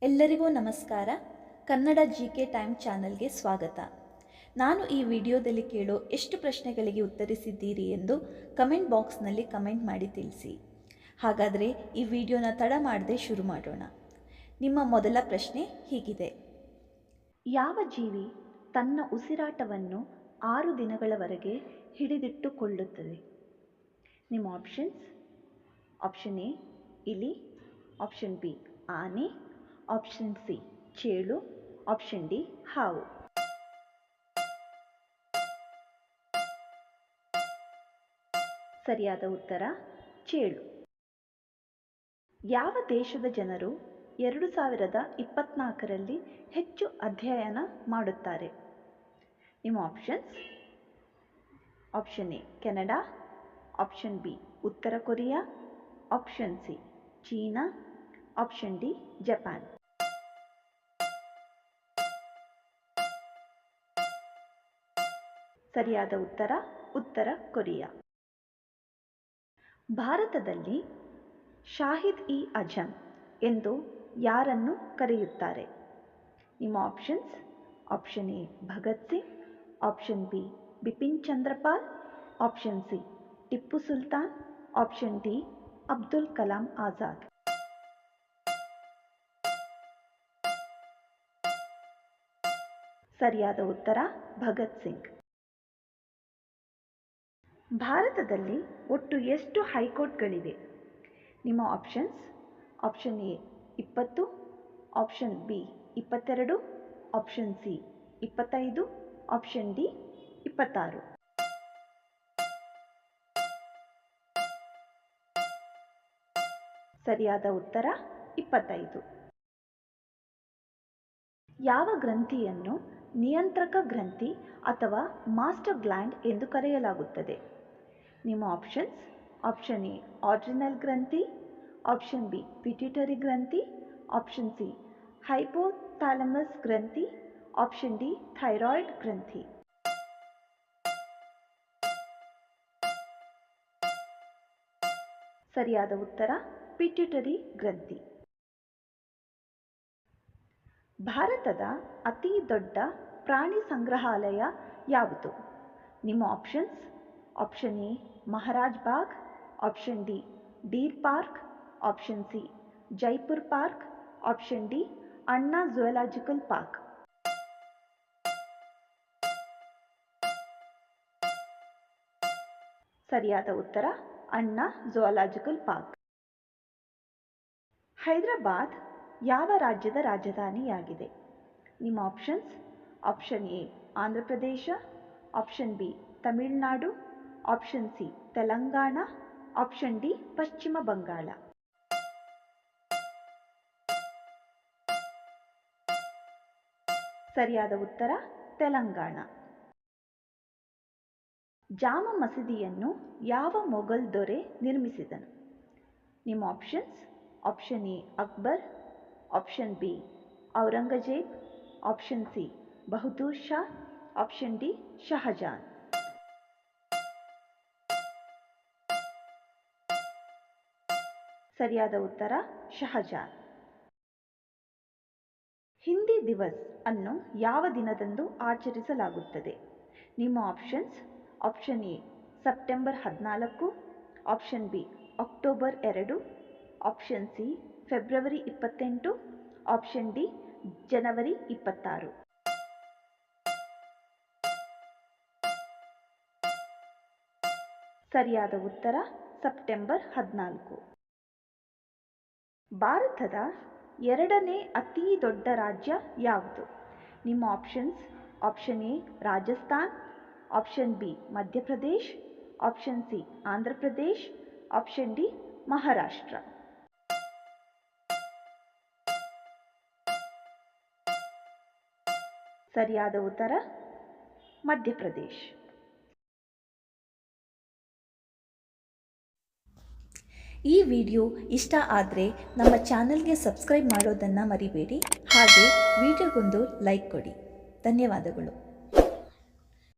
ಎಲ್ಲರಿಗೂ ನಮಸ್ಕಾರ. Kannada GK time ಚಾನಲ್ಗೆ ಸ್ವಾಗತ. ನಾನು ಈ ವಿಡಿಯೋದಲ್ಲಿ ಕೇಳೋ ಎಷ್ಟು ಪ್ರಶ್ನೆಗಳಿಗೆ ಉತ್ತರಿಸಿದ್ದೀರಿ ಎಂದು ಕಮೆಂಟ್ ಬಾಕ್ಸ್ನಲ್ಲಿ ಕಮೆಂಟ್ ಮಾಡಿ ತಿಳಿಸಿ. ಹಾಗಾದರೆ ಈ ವಿಡಿಯೋನ ತಡ ಮಾಡದೆ ಶುರು ಮಾಡೋಣ. ನಿಮ್ಮ ಮೊದಲ ಪ್ರಶ್ನೆ ಹೀಗಿದೆ: ಯಾವ ಜೀವಿ ತನ್ನ ಉಸಿರಾಟವನ್ನು 6 ದಿನಗಳವರೆಗೆ ಹಿಡಿದಿಟ್ಟುಕೊಳ್ಳುತ್ತದೆ? ನಿಮ್ಮ ಆಪ್ಷನ್ಸ್: ಆಪ್ಷನ್ ಎ ಇಲಿ, ಆಪ್ಷನ್ ಬಿ ಆನೆ, ಆಪ್ಷನ್ ಸಿ ಚೇಳು, ಆಪ್ಷನ್ ಡಿ ಹಾವು. ಸರಿಯಾದ ಉತ್ತರ ಚೇಳು. ಯಾವ ದೇಶದ ಜನರು 2024ರಲ್ಲಿ ಹೆಚ್ಚು ಅಧ್ಯಯನ ಮಾಡುತ್ತಾರೆ? ನಿಮ್ಮ options: option A Canada, option B ಉತ್ತರ ಕೊರಿಯಾ, ಆಪ್ಷನ್ ಸಿ ಚೀನಾ, ಆಪ್ಷನ್ ಡಿ ಜಪಾನ್. ಸರಿಯಾದ ಉತ್ತರ ಉತ್ತರ ಕೊರಿಯಾ. ಭಾರತದಲ್ಲಿ ಶಾಹಿದ್-ಇ-ಅಜಮ್ ಎಂದು ಯಾರನ್ನು ಕರೆಯುತ್ತಾರೆ? ನಿಮ್ಮ options: option A Bhagat Singh, option B Bipin Chandrapal, option C Tipu Sultan, option D Abdul Kalam Azad. ಸರಿಯಾದ ಉತ್ತರ ಭಗತ್ ಸಿಂಗ್. ಭಾರತದಲ್ಲಿ ಒಟ್ಟು ಎಷ್ಟು ಹೈಕೋರ್ಟ್ಗಳಿವೆ? ನಿಮ್ಮ options: option A 20, option B 22, option C 25, option D 26. ಸರಿಯಾದ ಉತ್ತರ 25. ಯಾವ ಗ್ರಂಥಿಯನ್ನು ನಿಯಂತ್ರಕ ಗ್ರಂಥಿ ಅಥವಾ ಮಾಸ್ಟರ್ ಗ್ಲ್ಯಾಂಡ್ ಎಂದು ಕರೆಯಲಾಗುತ್ತದೆ? ನಿಮ್ಮ ಆಪ್ಷನ್ಸ್: ಆಪ್ಷನ್ ಎ ಆಡ್ರಿನಲ್ ಗ್ರಂಥಿ, ಆಪ್ಷನ್ ಬಿ ಪಿಟ್ಯೂಟರಿ ಗ್ರಂಥಿ, ಆಪ್ಷನ್ ಸಿ ಹೈಪೋಥಾಲಮಸ್ ಗ್ರಂಥಿ, ಆಪ್ಷನ್ ಡಿ ಥೈರಾಯ್ಡ್ ಗ್ರಂಥಿ. ಸರಿಯಾದ ಉತ್ತರ ಪಿಟ್ಯೂಟರಿ ಗ್ರಂಥಿ. ಭಾರತದ ಅತಿ ದೊಡ್ಡ ಪ್ರಾಣಿ ಸಂಗ್ರಹಾಲಯ ಯಾವುದು? ನಿಮ್ಮ options: option A Maharaj Bagh, option D Deere park, option C Jaipur park, option D ಅಣ್ಣಾ ಝೂಲಾಜಿಕಲ್ ಪಾರ್ಕ್. ಸರಿಯಾದ ಉತ್ತರ ಅಣ್ಣಾ ಝೂಲಾಜಿಕಲ್ ಪಾರ್ಕ್. ಹೈದರಾಬಾದ್ ಯಾವ ರಾಜ್ಯದ ರಾಜಧಾನಿಯಾಗಿದೆ? ನಿಮ್ಮ options: option A Andhra Pradesh, option B Tamil Nadu, option C Telangana, option D ಪಶ್ಚಿಮ ಬಂಗಾಳ. ಸರಿಯಾದ ಉತ್ತರ ತೆಲಂಗಾಣ. ಜಾಮ ಮಸೀದಿಯನ್ನು ಯಾವ ಮೊಘಲ್ ದೊರೆ ನಿರ್ಮಿಸಿದನು? ನಿಮ್ಮ options: option A Akbar, option B Aurangzeb, option C Bahadur Shah, option D Shahjahan. ಸರಿಯಾದ ಉತ್ತರ ಶಹಜಾನ್. ಹಿಂದಿ ದಿವಸ್ ಅನ್ನು ಯಾವ ದಿನದಂದು ಆಚರಿಸಲಾಗುತ್ತದೆ? ನಿಮ್ಮ options: option A September 14, option B October 2, option C February 28, option D ಜನವರಿ 26. ಸರಿಯಾದ ಉತ್ತರ ಸೆಪ್ಟೆಂಬರ್ 14. ಭಾರತದ 2ನೇ ಅತಿ ದೊಡ್ಡ ರಾಜ್ಯ ಯಾವುದು? ನಿಮ್ಮ options: option A Rajasthan, option B Madhya Pradesh, option C Andhra Pradesh, option D Maharashtra. ಸರಿಯಾದ ಉತ್ತರ ಮಧ್ಯಪ್ರದೇಶ್. ಈ ವಿಡಿಯೋ ಇಷ್ಟ ಆದರೆ ನಮ್ಮ ಚಾನಲ್ಗೆ ಸಬ್ಸ್ಕ್ರೈಬ್ ಮಾಡೋದನ್ನು ಮರಿಬೇಡಿ. ಹಾಗೆ ವಿಡಿಯೋಗೊಂದು ಲೈಕ್ ಕೊಡಿ. ಧನ್ಯವಾದಗಳು.